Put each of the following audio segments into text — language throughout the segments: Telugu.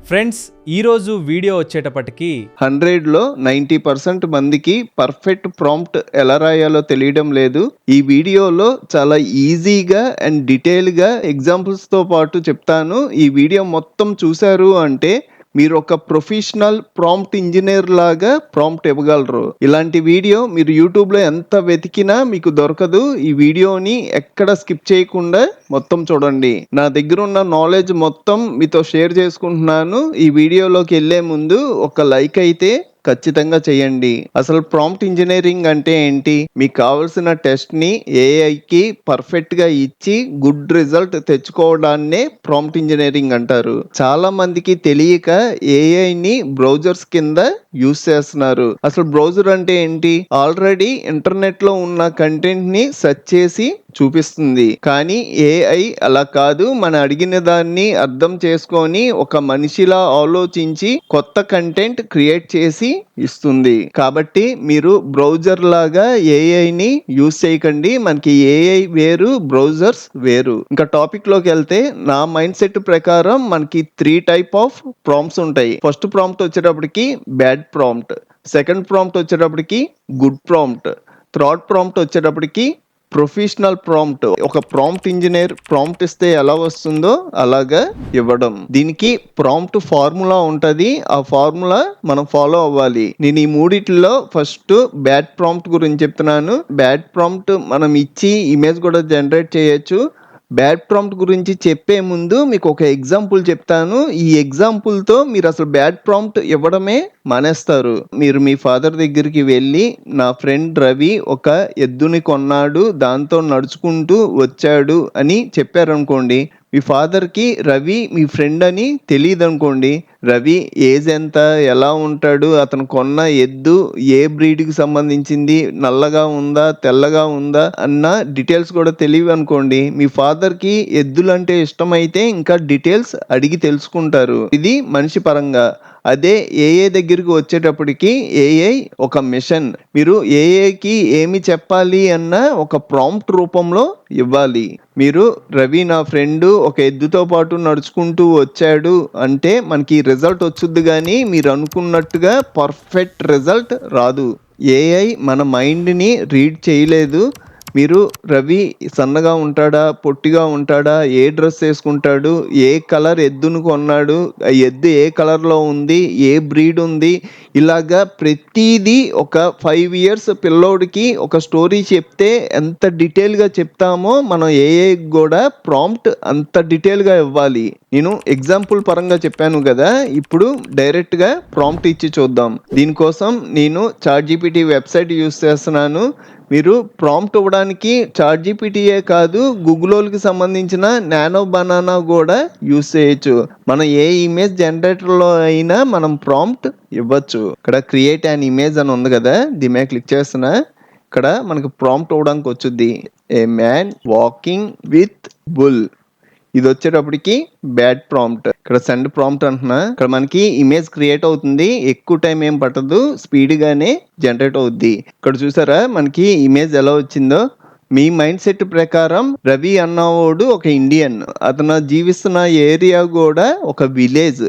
ఫ్రెండ్స్, ఈరోజు వీడియో వచ్చేటప్పటికి 100లో 90% మందికి పర్ఫెక్ట్ ప్రాంప్ట్ ఎలా రాయాలో తెలియడం లేదు. ఈ వీడియోలో చాలా ఈజీగా అండ్ డీటెయిల్గా ఎగ్జాంపుల్స్తో పాటు చెప్తాను. ఈ వీడియో మొత్తం చూశారు అంటే మీరు ఒక ప్రొఫెషనల్ ప్రాంప్ట్ ఇంజనీర్ లాగా ప్రాంప్ట్ ఇవ్వగలరు. ఇలాంటి వీడియో మీరు యూట్యూబ్లో ఎంత వెతికినా మీకు దొరకదు. ఈ వీడియోని ఎక్కడ స్కిప్ చేయకుండా మొత్తం చూడండి. నా దగ్గర ఉన్న నాలెడ్జ్ మొత్తం మీతో షేర్ చేసుకుంటున్నాను. ఈ వీడియోలోకి వెళ్ళే ముందు ఒక లైక్ అయితే ఖచ్చితంగా చేయండి. అసలు ప్రాంప్ట్ ఇంజనీరింగ్ అంటే ఏంటి? మీకు కావాల్సిన టెస్ట్ని ఏఐకి పర్ఫెక్ట్గా ఇచ్చి గుడ్ రిజల్ట్ తెచ్చుకోవడాన్నే ప్రాంప్ట్ ఇంజనీరింగ్ అంటారు. చాలా మందికి తెలియక ఏఐని బ్రౌజర్స్ కింద యూస్ చేస్తున్నారు. అసలు బ్రౌజర్ అంటే ఏంటి? ఆల్రెడీ ఇంటర్నెట్ లో ఉన్న కంటెంట్ ని సెర్చ్ చేసి చూపిస్తుంది. కానీ ఏఐ అలా కాదు. మన అడిగిన దాన్ని అర్థం చేసుకొని ఒక మనిషిలా ఆలోచించి కొత్త కంటెంట్ క్రియేట్ చేసి ఇస్తుంది. కాబట్టి మీరు బ్రౌజర్ లాగా ఏఐని యూస్ చేయకండి. మనకి ఏఐ వేరు, బ్రౌజర్స్ వేరు. ఇంకా టాపిక్ లోకి వెళ్తే నా మైండ్ సెట్ ప్రకారం మనకి 3 టైప్ ఆఫ్ ప్రాంప్ట్స్ ఉంటాయి. ఫస్ట్ ప్రాంప్ట్ వచ్చేటప్పటికి బ్యాడ్ ప్రాంప్ట్, సెకండ్ ప్రాంప్ట్ వచ్చేటప్పటికి గుడ్ ప్రాంప్ట్, థర్డ్ ప్రాంప్ట్ వచ్చేటప్పటికి ప్రొఫెషనల్ ప్రాంప్ట్. ఒక ప్రాంప్ట్ ఇంజనీర్ ప్రాంప్ట్ ఇస్తే ఎలా వస్తుందో అలాగా ఇవ్వడం. దీనికి ప్రాంప్ట్ ఫార్ములా ఉంటది. ఆ ఫార్ములా మనం ఫాలో అవ్వాలి. నేను ఈ మూడిట్లో ఫస్ట్ బ్యాడ్ ప్రాంప్ట్ గురించి చెప్తున్నాను. బ్యాడ్ ప్రాంప్ట్ మనం ఇచ్చి ఇమేజ్ కూడా జనరేట్ చేయొచ్చు. బ్యాడ్ ప్రాంప్ట్ గురించి చెప్పే ముందు మీకు ఒక ఎగ్జాంపుల్ చెప్తాను. ఈ ఎగ్జాంపుల్తో మీరు అసలు బ్యాడ్ ప్రాంప్ట్ ఇవ్వడమే మానేస్తారు. మీరు మీ ఫాదర్ దగ్గరికి వెళ్ళి, నా ఫ్రెండ్ రవి ఒక ఎద్దుని కొన్నాడు, దాంతో నడుచుకుంటూ వచ్చాడు అని చెప్పారనుకోండి. మీ ఫాదర్కి రవి మీ ఫ్రెండ్ అని తెలియదు అనుకోండి. రవి ఏజ్ ఎంత, ఎలా ఉంటాడు, అతను కొన్న ఎద్దు ఏ బ్రీడ్కి సంబంధించింది, నల్లగా ఉందా తెల్లగా ఉందా అన్న డీటెయిల్స్ కూడా తెలియవు అనుకోండి. మీ ఫాదర్కి ఎద్దులంటే ఇష్టమైతే ఇంకా డీటెయిల్స్ అడిగి తెలుసుకుంటారు. ఇది మనిషి పరంగా. అదే ఏఐ దగ్గరికి వచ్చేటప్పటికి ఏఐ ఒక మిషన్. మీరు ఏఐకి ఏమి చెప్పాలి అన్న ఒక ప్రాంప్ట్ రూపంలో ఇవ్వాలి. మీరు రవి నా ఫ్రెండ్ ఒక ఎద్దుతో పాటు నడుచుకుంటూ వచ్చాడు అంటే మనకి రిజల్ట్ వచ్చుద్ది, కానీ మీరు అనుకున్నట్టుగా పర్ఫెక్ట్ రిజల్ట్ రాదు. ఏఐ మన మైండ్ని రీడ్ చేయలేదు. మీరు రవి సన్నగా ఉంటాడా, పొట్టిగా ఉంటాడా, ఏ డ్రెస్ వేసుకుంటాడు, ఏ కలర్ ఎద్దును కొన్నాడు, ఎద్దు ఏ కలర్లో ఉంది, ఏ బ్రీడ్ ఉంది, ఇలాగా ప్రతిదీ ఒక 5 years పిల్లోడికి ఒక స్టోరీ చెప్తే ఎంత డీటెయిల్గా చెప్తామో మనం ఏఐ కూడా ప్రాంప్ట్ అంత డీటెయిల్గా ఇవ్వాలి. నేను ఎగ్జాంపుల్ పరంగా చెప్పాను కదా, ఇప్పుడు డైరెక్ట్గా ప్రాంప్ట్ ఇచ్చి చూద్దాం. దీనికోసం నేను చాట్‌జీపీటీ వెబ్సైట్ యూస్ చేస్తున్నాను. మీరు ప్రాంప్ట్ ఇవ్వడానికి చాట్‌జీపీటీయే కాదు, గూగుల్కి సంబంధించిన నానో బనానా కూడా యూస్ చేయొచ్చు. మనం ఏ ఇమేజ్ జనరేటర్లో అయినా మనం ప్రాంప్ట్ ఇవ్వచ్చు. ఇక్కడ క్రియేట్ అన్ ఇమేజ్ అని ఉంది కదా, దీని మీద క్లిక్ చేస్తున్నా. ఇక్కడ మనకు ప్రాంప్ట్ ఇవ్వడానికి వచ్చుద్ది. A man walking with bull. ఇది వచ్చేటప్పటికి బ్యాడ్ ప్రాంప్ట్. ఇక్కడ సెండ్ ప్రాంప్ట్ అంటున్నా. ఇక్కడ మనకి ఇమేజ్ క్రియేట్ అవుతుంది. ఎక్కువ టైం ఏం పట్టదు, స్పీడ్ గానే జనరేట్ అవుద్ది. ఇక్కడ చూసారా మనకి ఇమేజ్ ఎలా వచ్చిందో. మీ మైండ్ సెట్ ప్రకారం రవి అన్నవాడు ఒక ఇండియన్, అతను జీవిస్తున్న ఏరియా కూడా ఒక విలేజ్.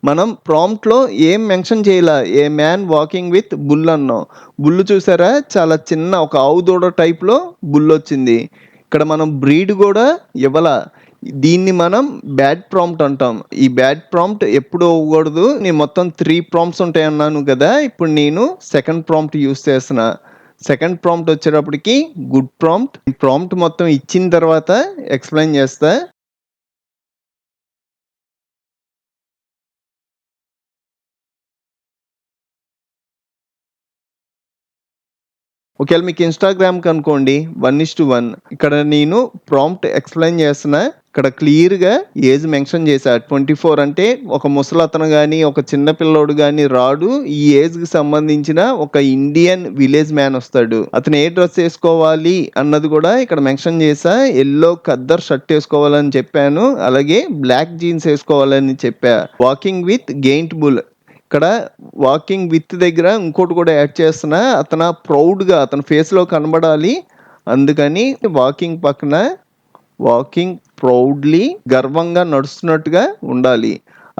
మనం ప్రాంప్ట్ లో ఏం మెన్షన్ చేయాల, ఏ మ్యాన్ వాకింగ్ విత్ బుల్ అన్నాం. బుల్ చూసారా చాలా చిన్న ఒక ఆవు దూడ టైప్ లో బుల్ వచ్చింది. ఇక్కడ మనం బ్రీడ్ కూడా ఇవ్వాల. దీన్ని మనం బ్యాడ్ ప్రాంప్ట్ అంటాం. ఈ బ్యాడ్ ప్రాంప్ట్ ఎప్పుడు అవ్వకూడదు. నేను మొత్తం 3 ప్రాంప్ట్స్ ఉంటాయి అన్నాను కదా, ఇప్పుడు నేను సెకండ్ ప్రాంప్ట్ యూస్ చేస్తున్నా. సెకండ్ ప్రాంప్ట్ వచ్చేటప్పటికి గుడ్ ప్రాంప్ట్. ఈ ప్రాంప్ట్ మొత్తం ఇచ్చిన తర్వాత ఎక్స్ప్లెయిన్ చేస్తా. ఒకవేళ మీకు ఇన్స్టాగ్రామ్ కనుకోండి 1:1. ఇక్కడ నేను ప్రాంప్ట్ ఎక్స్ప్లెయిన్ చేస్తున్నా. ఇక్కడ క్లియర్గా ఏజ్ మెన్షన్ చేశా. 24 అంటే ఒక ముసలతను కానీ ఒక చిన్న పిల్లోడు కానీ రాడు. ఈ ఏజ్కి సంబంధించిన ఒక ఇండియన్ విలేజ్ మ్యాన్ వస్తాడు. అతను ఏ డ్రెస్ వేసుకోవాలి అన్నది కూడా ఇక్కడ మెన్షన్ చేశా. ఎల్లో ఖద్దర్ షర్ట్ వేసుకోవాలని చెప్పాను, అలాగే బ్లాక్ జీన్స్ వేసుకోవాలని చెప్పా. Walking with giant bull. ఇక్కడ వాకింగ్ విత్ దగ్గర ఇంకోటి కూడా యాడ్ చేస్తున్నా. అతను ప్రౌడ్గా అతని ఫేస్లో కనబడాలి, అందుకని వాకింగ్ పక్కన వాకింగ్ ప్రౌడ్లీ, గర్వంగా నడుస్తున్నట్టుగా ఉండాలి.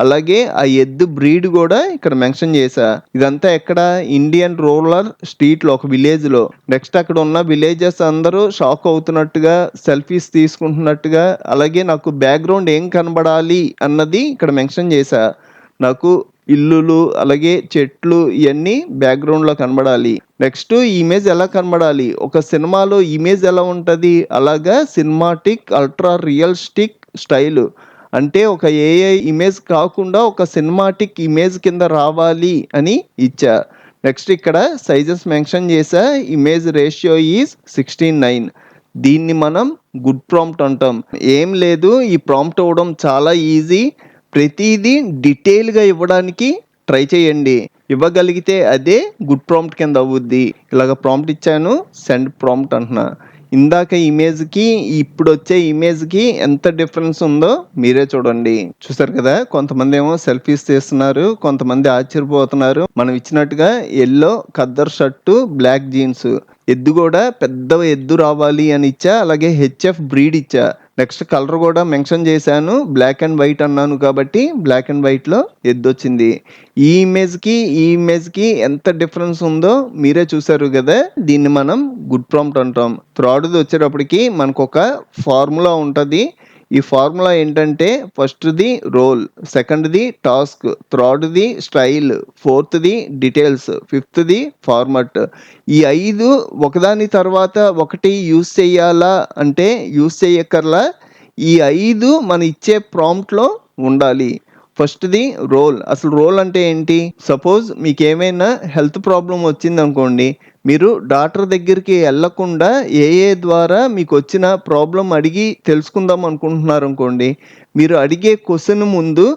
అలాగే ఆ ఎద్దు బ్రీడ్ కూడా ఇక్కడ మెన్షన్ చేశా. ఇదంతా ఎక్కడ ఇండియన్ రూరల్ స్ట్రీట్ లో ఒక విలేజ్ లో. నెక్స్ట్ అక్కడ ఉన్న విలేజెస్ అందరూ షాక్ అవుతున్నట్టుగా సెల్ఫీస్ తీసుకుంటున్నట్టుగా, అలాగే నాకు బ్యాక్గ్రౌండ్ ఏం కనబడాలి అన్నది ఇక్కడ మెన్షన్ చేశా. నాకు ఇల్లులు అలాగే చెట్లు ఇవన్నీ బ్యాక్గ్రౌండ్ లో కనబడాలి. నెక్స్ట్ ఈ ఇమేజ్ ఎలా కనబడాలి, ఒక సినిమాలో ఇమేజ్ ఎలా ఉంటది అలాగా సినిమాటిక్ అల్ట్రా రియలిస్టిక్ స్టైల్, అంటే ఒక ఏఐ ఇమేజ్ కాకుండా ఒక సినిమాటిక్ ఇమేజ్ కింద రావాలి అని ఇచ్చా. నెక్స్ట్ ఇక్కడ సైజెస్ మెన్షన్ చేసా. Image ratio is 16:9. దీన్ని మనం గుడ్ ప్రాంప్ట్ అంటాం. ఏం లేదు, ఈ ప్రాంప్ట్ ఇవ్వడం చాలా ఈజీ. ప్రతిదీ డీటెయిల్గా ఇవ్వడానికి ట్రై చేయండి. ఇవ్వగలిగితే అదే గుడ్ ప్రాంప్ట్ కింద అవుద్ది. ఇలాగ ప్రాంప్ట్ ఇచ్చాను, సెండ్ ప్రాంప్ట్ అంటున్నా. ఇందాక ఇమేజ్కి ఇప్పుడు వచ్చే ఇమేజ్కి ఎంత డిఫరెన్స్ ఉందో మీరే చూడండి. చూసారు కదా, కొంతమంది ఏమో సెల్ఫీస్ తీస్తున్నారు, కొంతమంది ఆశ్చర్యపోతున్నారు. మనం ఇచ్చినట్టుగా yellow khaddar shirt, black jeans. ఎద్దు కూడా పెద్ద ఎద్దు రావాలి అని ఇచ్చా, అలాగే హెచ్ఎఫ్ బ్రీడ్ ఇచ్చా. నెక్స్ట్ కలర్ కూడా మెన్షన్ చేశాను, బ్లాక్ అండ్ వైట్ అన్నాను కాబట్టి బ్లాక్ అండ్ వైట్లో ఎద్దు వచ్చింది. ఈ ఇమేజ్కి ఎంత డిఫరెన్స్ ఉందో మీరే చూసారు కదా. దీన్ని మనం గుడ్ ప్రాంప్ట్ అంటాం. థర్డ్ది వచ్చేటప్పటికి మనకు ఒక ఫార్ములా ఉంటుంది. ఈ ఫార్ములా ఏంటంటే ఫస్ట్ది రోల్, సెకండ్ది టాస్క్, థర్డ్ది స్టైల్, ఫోర్త్ది డీటెయిల్స్, ఫిఫ్త్ది ఫార్మట్. ఈ 5 ఒకదాని తర్వాత ఒకటి యూస్ చేయాలా అంటే యూస్ చేయక్కర్లా. ఈ 5 మన ఇచ్చే ప్రాంప్ట్లో ఉండాలి. ఫస్ట్ది రోల్. అసలు రోల్ అంటే ఏంటి, సపోజ్ మీకు ఏమైనా హెల్త్ ప్రాబ్లం వచ్చింది అనుకోండి, మీరు డాక్టర్ దగ్గరికి వెళ్ళకుండా ఏఏ ద్వారా మీకు వచ్చిన ప్రాబ్లం అడిగి తెలుసుకుందాం అనుకుంటున్నారు అనుకోండి, మీరు అడిగే క్వశ్చన్ ముందు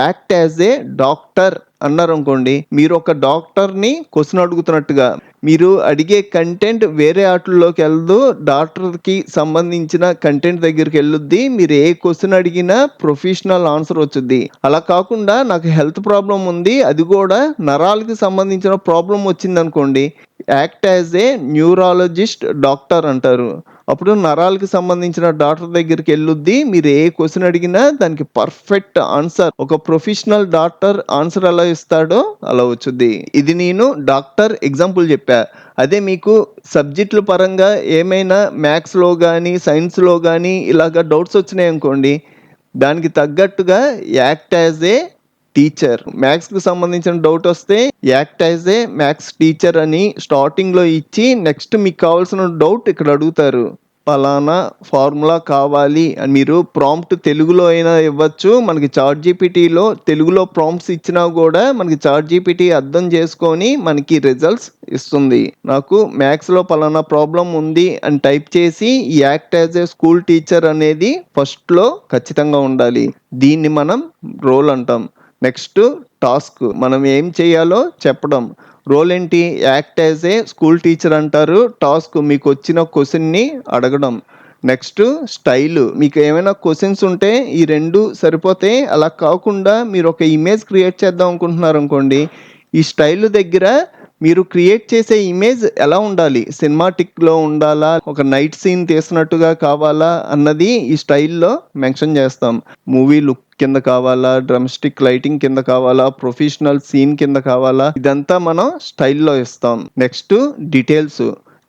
యాక్ట్ యాజ్ ఏ డాక్టర్ అన్నారు అనుకోండి, మీరు ఒక డాక్టర్ని క్వశ్చన్ అడుగుతున్నట్టుగా. మీరు అడిగే కంటెంట్ వేరే ఆటల్లోకి వెళ్ళదు, డాక్టర్కి సంబంధించిన కంటెంట్ దగ్గరికి వెళ్ళొద్ది. మీరు ఏ క్వశ్చన్ అడిగినా ప్రొఫెషనల్ ఆన్సర్ వచ్చుద్ది. అలా కాకుండా నాకు హెల్త్ ప్రాబ్లం ఉంది, అది కూడా నరాలకి సంబంధించిన ప్రాబ్లం వచ్చింది అనుకోండి, act as a neurologist doctor అంటారు. అప్పుడు నరాలకి సంబంధించిన డాక్టర్ దగ్గరికి వెళ్ళొద్ది. మీరు ఏ క్వశ్చన్ అడిగినా దానికి పర్ఫెక్ట్ ఆన్సర్, ఒక ప్రొఫెషనల్ డాక్టర్ ఆన్సర్ ఎలా ఇస్తాడో అలా వచ్చుద్ది. ఇది నేను డాక్టర్ ఎగ్జాంపుల్ చెప్పా. అదే మీకు సబ్జెక్టుల పరంగా ఏమైనా మ్యాథ్స్లో కానీ సైన్స్లో కానీ ఇలాగ డౌట్స్ వచ్చినాయి అనుకోండి, దానికి తగ్గట్టుగా యాక్ట్ యాజ్ ఏ టీచర్. మ్యాథ్స్కి సంబంధించిన డౌట్ వస్తే act as a maths teacher అని స్టార్టింగ్లో ఇచ్చి నెక్స్ట్ మీకు కావాల్సిన డౌట్ ఇక్కడ అడుగుతారు. పలానా ఫార్ములా కావాలి అని మీరు ప్రాంప్ట్ తెలుగులో అయినా ఇవ్వచ్చు. మనకి చాట్ జీపీటీలో తెలుగులో ప్రాంప్ట్స్ ఇచ్చినా కూడా మనకి చాట్ జీపీటీ అర్థం చేసుకొని మనకి రిజల్ట్స్ ఇస్తుంది. నాకు మ్యాథ్స్లో పలానా ప్రాబ్లం ఉంది అని టైప్ చేసి act as a school teacher అనేది ఫస్ట్లో ఖచ్చితంగా ఉండాలి. దీన్ని మనం రోల్ అంటాం. నెక్స్ట్ టాస్క్, మనం ఏం చేయాలో చెప్పడం. రోల్ ఏంటి, act as a school teacher అంటారు. టాస్క్ మీకు వచ్చిన క్వశ్చన్ని అడగడం. నెక్స్ట్ స్టైల్, మీకు ఏమైనా క్వశ్చన్స్ ఉంటే ఈ 2 సరిపోతే, అలా కాకుండా మీరు ఒక ఇమేజ్ క్రియేట్ చేద్దాం అనుకుంటున్నారు అనుకోండి, ఈ స్టైల్ దగ్గర మీరు క్రియేట్ చేసే ఇమేజ్ ఎలా ఉండాలి, సినిమాటిక్లో ఉండాలా, ఒక నైట్ సీన్ తీసినట్టుగా కావాలా అన్నది ఈ స్టైల్లో మెన్షన్ చేస్తాం. మూవీ లుక్ కింద కావాలా, డ్రమ్స్టిక్ లైటింగ్ కింద కావాలా, ప్రొఫెషనల్ సీన్ కింద కావాలా, ఇదంతా మనం స్టైల్లో ఇస్తాం. నెక్స్ట్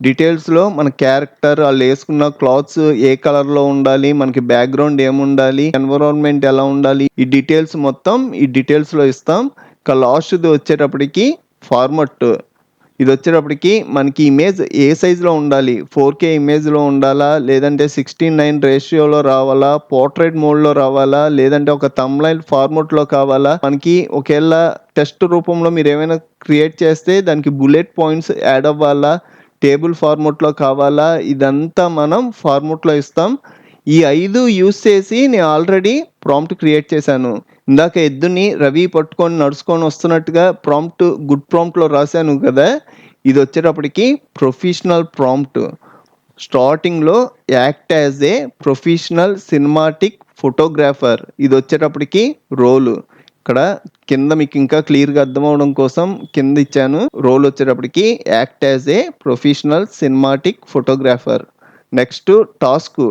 డీటెయిల్స్లో మన క్యారెక్టర్, వాళ్ళు వేసుకున్న క్లాత్స్ ఏ కలర్లో ఉండాలి, మనకి బ్యాక్గ్రౌండ్ ఏముండాలి, ఎన్విరాన్మెంట్ ఎలా ఉండాలి, ఈ డీటెయిల్స్ మొత్తం ఈ డీటెయిల్స్లో ఇస్తాం. ఇక లాస్ట్ది వచ్చేటప్పటికి ఫార్మట్. ఇది వచ్చేటప్పటికి మనకి ఇమేజ్ ఏ సైజులో ఉండాలి, 4K ఇమేజ్లో ఉండాలా, లేదంటే 16:9 రేషియోలో రావాలా, పోర్ట్రైట్ మోడ్లో రావాలా, లేదంటే ఒక థంబ్నైల్ ఫార్మాట్లో కావాలా, మనకి ఒకవేళ టెక్స్ట్ రూపంలో మీరు ఏమైనా క్రియేట్ చేస్తే దానికి బుల్లెట్ పాయింట్స్ యాడ్ అవ్వాలా, టేబుల్ ఫార్మాట్లో కావాలా, ఇదంతా మనం ఫార్మాట్లో ఇస్తాం. ఈ 5 యూస్ చేసి నేను ఆల్రెడీ ప్రాంప్ట్ క్రియేట్ చేశాను. ఇందాక ఎద్దుని రవి పట్టుకొని నడుచుకొని వస్తున్నట్టుగా ప్రాంప్ట్ గుడ్ ప్రాంప్ట్లో రాశాను కదా, ఇది వచ్చేటప్పటికి ప్రొఫెషనల్ ప్రాంప్ట్. స్టార్టింగ్లో act as a professional cinematic photographer, ఇది వచ్చేటప్పటికి రోల్. ఇక్కడ కింద మీకు ఇంకా క్లియర్గా అర్థమవడం కోసం కింద ఇచ్చాను. రోల్ వచ్చేటప్పటికి act as a professional cinematic photographer. Next task,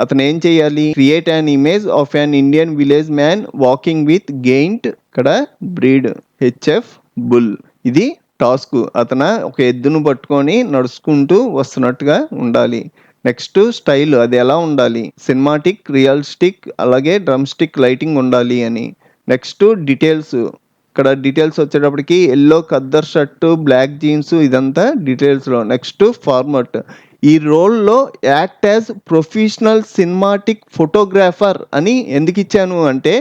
అతను ఏం చేయాలి, create an image of an Indian village man walking with giant, ఇక్కడ బ్రీడ్ హెచ్ఎఫ్ బుల్. ఇది టాస్క్. అతను ఒక ఎద్దును పట్టుకొని నడుచుకుంటూ వస్తున్నట్టుగా ఉండాలి. నెక్స్ట్ స్టైల్, అది ఎలా ఉండాలి, సినిమాటిక్, రియలిస్టిక్, అలాగే డ్రమ్ స్టిక్ లైటింగ్ ఉండాలి అని. నెక్స్ట్ డీటెయిల్స్, ఇక్కడ డీటెయిల్స్ వచ్చేటప్పటికి yellow khaddar shirt, black jeans, ఇదంతా డీటెయిల్స్లో. నెక్స్ట్ ఫార్మట్, ఈ రోల్లో act as professional cinematic photographer అని ఎందుకు ఇచ్చాను అంటే,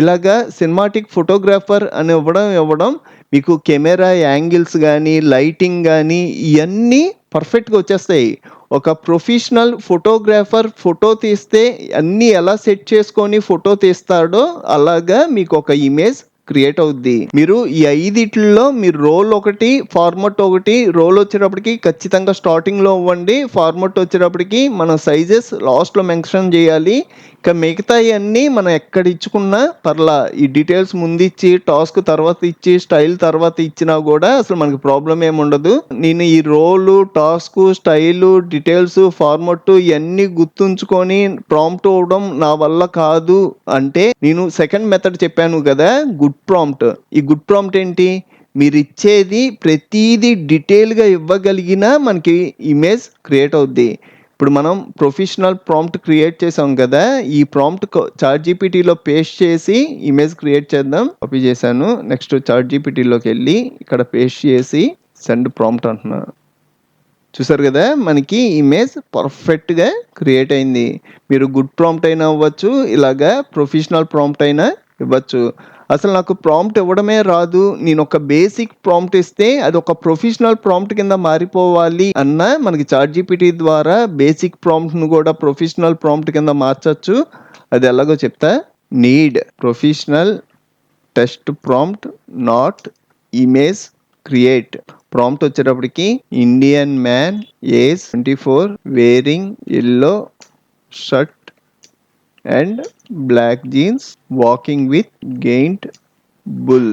ఇలాగా సినిమాటిక్ ఫోటోగ్రాఫర్ అని ఇవ్వడం మీకు కెమెరా యాంగిల్స్ కానీ లైటింగ్ కానీ ఇవన్నీ పర్ఫెక్ట్గా వచ్చేస్తాయి. ఒక ప్రొఫెషనల్ ఫోటోగ్రాఫర్ ఫోటో తీస్తే అన్నీ ఎలా సెట్ చేసుకొని ఫోటో తీస్తాడో అలాగా మీకు ఒక ఇమేజ్ క్రియేట్ అవుద్ది. మీరు ఈ 5 మీరు రోల్ ఒకటి, ఫార్మట్ ఒకటి. రోల్ వచ్చేటప్పటికి ఖచ్చితంగా స్టార్టింగ్లో ఇవ్వండి. ఫార్మట్ వచ్చేటప్పటికి మన సైజెస్ లాస్ట్లో మెన్షన్ చేయాలి. ఇక మిగతాయి అన్నీ మనం ఎక్కడ ఇచ్చుకున్నా పర్లా. ఈ డీటెయిల్స్ ముందు ఇచ్చి టాస్క్ తర్వాత ఇచ్చి స్టైల్ తర్వాత ఇచ్చినా కూడా అసలు మనకి ప్రాబ్లం ఏమి ఉండదు. నేను ఈ రోలు, టాస్క్, స్టైలు, డీటెయిల్స్, ఫార్మట్ ఇవన్నీ గుర్తుంచుకొని ప్రాంప్ట్ ఇవ్వడం నా వల్ల కాదు అంటే, నేను సెకండ్ మెథడ్ చెప్పాను కదా, గుడ్ ప్రాంప్ట్. ఈ గుడ్ ప్రాంప్ట్ ఏంటి, మీరు ఇచ్చేది ప్రతిదీ డీటెయిల్గా ఇవ్వగలిగినా మనకి ఇమేజ్ క్రియేట్ అవుద్ది. ఇప్పుడు మనం ప్రొఫెషనల్ ప్రాంప్ట్ క్రియేట్ చేసాం కదా, ఈ ప్రాంప్ట్ చాట్‌జీపీటీలో పేస్ట్ చేసి ఇమేజ్ క్రియేట్ చేద్దాం. కాపీ చేశాను. నెక్స్ట్ చాట్‌జీపీటీలోకి వెళ్ళి ఇక్కడ పేస్ట్ చేసి సెండ్ ప్రాంప్ట్ అంటున్నా. చూసారు కదా, మనకి ఇమేజ్ పర్ఫెక్ట్గా క్రియేట్ అయింది. మీరు గుడ్ ప్రాంప్ట్ అయినా ఇవ్వచ్చు, ఇలాగా ప్రొఫెషనల్ ప్రాంప్ట్ అయినా ఇవ్వచ్చు. అసలు నాకు ప్రాంప్ట్ ఇవ్వడమే రాదు, నేను ఒక బేసిక్ ప్రాంప్ట్ ఇస్తే అది ఒక ప్రొఫెషనల్ ప్రాంప్ట్ కింద మారిపోవాలి అన్న మనకి చాట్‌జీపీటీ ద్వారా బేసిక్ ప్రాంప్ట్ను కూడా ప్రొఫెషనల్ ప్రాంప్ట్ కింద మార్చచ్చు. అది ఎలాగో చెప్తా. Need professional text prompt not image create. Prompt వచ్చేటప్పటికి Indian man age 24 wearing yellow shirt and black jeans walking with giant bull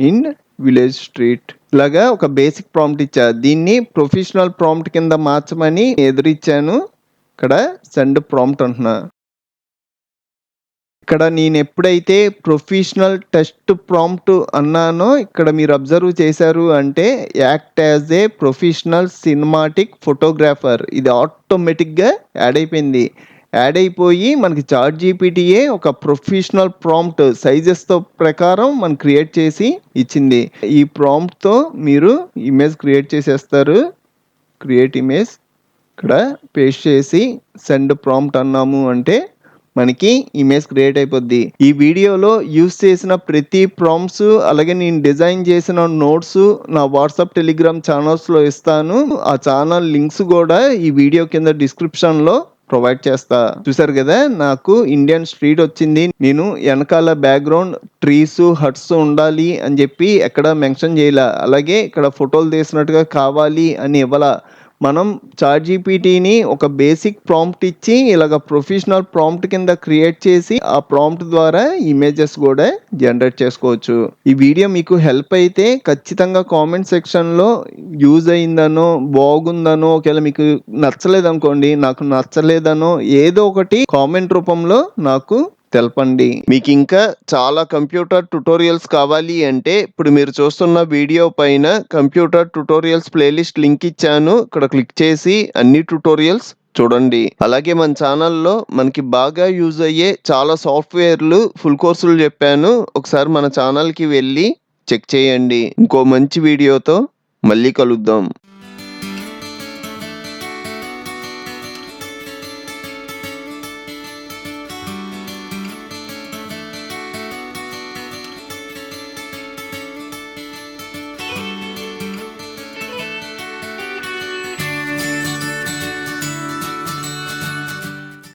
in village street. ఇలాగా ఒక బేసిక్ ప్రాంప్ట్ ఇచ్చా. దీన్ని ప్రొఫెషనల్ ప్రాంప్ట్ కింద మార్చమని ఎదురిచ్చాను. ఇక్కడ సెండ్ ప్రాంప్ట్ అంటున్నా. ఇక్కడ నేను ఎప్పుడైతే ప్రొఫెషనల్ టెక్స్ట్ ప్రాంప్ట్ అన్నానో ఇక్కడ మీరు అబ్జర్వ్ చేశారు అంటే act as a professional cinematic photographer, ఇది ఆటోమేటిక్గా యాడ్ అయిపోయింది. యాడ్ అయిపోయి మనకి చాట్‌జీపీటీయే ఒక ప్రొఫెషనల్ ప్రాంప్ట్ సైజెస్తో ప్రకారం మనం క్రియేట్ చేసి ఇచ్చింది. ఈ ప్రాంప్ట్తో మీరు ఇమేజ్ క్రియేట్ చేసేస్తారు. క్రియేట్ ఇమేజ్ ఇక్కడ పేస్ట్ చేసి సెండ్ ప్రాంప్ట్ అన్నాము అంటే మనకి ఇమేజ్ క్రియేట్ అయిపోద్ది. ఈ వీడియోలో యూస్ చేసిన ప్రతి ప్రాంప్ట్స్ అలాగే నేను డిజైన్ చేసిన నోట్స్ నా వాట్సాప్, టెలిగ్రామ్ ఛానల్స్లో ఇస్తాను. ఆ ఛానల్ లింక్స్ కూడా ఈ వీడియో కింద డిస్క్రిప్షన్లో ప్రొవైడ్ చేస్తా. చూసారు కదా, నాకు ఇండియన్ స్ట్రీట్ వచ్చింది. నేను వెనకాల బ్యాక్గ్రౌండ్ ట్రీస్, హట్స్ ఉండాలి అని చెప్పి ఎక్కడ మెన్షన్ చేయలే. అలాగే ఇక్కడ ఫోటోలు తీసినట్టుగా కావాలి అని ఇవ్వాల. మనం చాట్‌జీపీటీని ఒక బేసిక్ ప్రాంప్ట్ ఇచ్చి ఇలాగ ప్రొఫెషనల్ ప్రాంప్ట్ కింద క్రియేట్ చేసి ఆ ప్రాంప్ట్ ద్వారా ఇమేజెస్ కూడా జనరేట్ చేసుకోవచ్చు. ఈ వీడియో మీకు హెల్ప్ అయితే ఖచ్చితంగా కామెంట్ సెక్షన్లో యూజ్ అయిందనో బాగుందనో, ఒకవేళ మీకు నచ్చలేదనుకోండి, నాకు నచ్చలేదనో ఏదో ఒకటి కామెంట్ రూపంలో నాకు తెలపండి. మీకు ఇంకా చాలా కంప్యూటర్ ట్యుటోరియల్స్ కావాలి అంటే ఇప్పుడు మీరు చూస్తున్న వీడియో పైన కంప్యూటర్ ట్యుటోరియల్స్ ప్లేలిస్ట్ లింక్ ఇచ్చాను. ఇక్కడ క్లిక్ చేసి అన్ని ట్యుటోరియల్స్ చూడండి. అలాగే మన ఛానల్లో మనకి బాగా యూజ్ అయ్యే చాలా సాఫ్ట్వేర్లు ఫుల్ కోర్సులు చెప్పాను. ఒకసారి మన ఛానల్కి వెళ్ళి చెక్ చేయండి. ఇంకో మంచి వీడియోతో మళ్ళీ కలుద్దాం.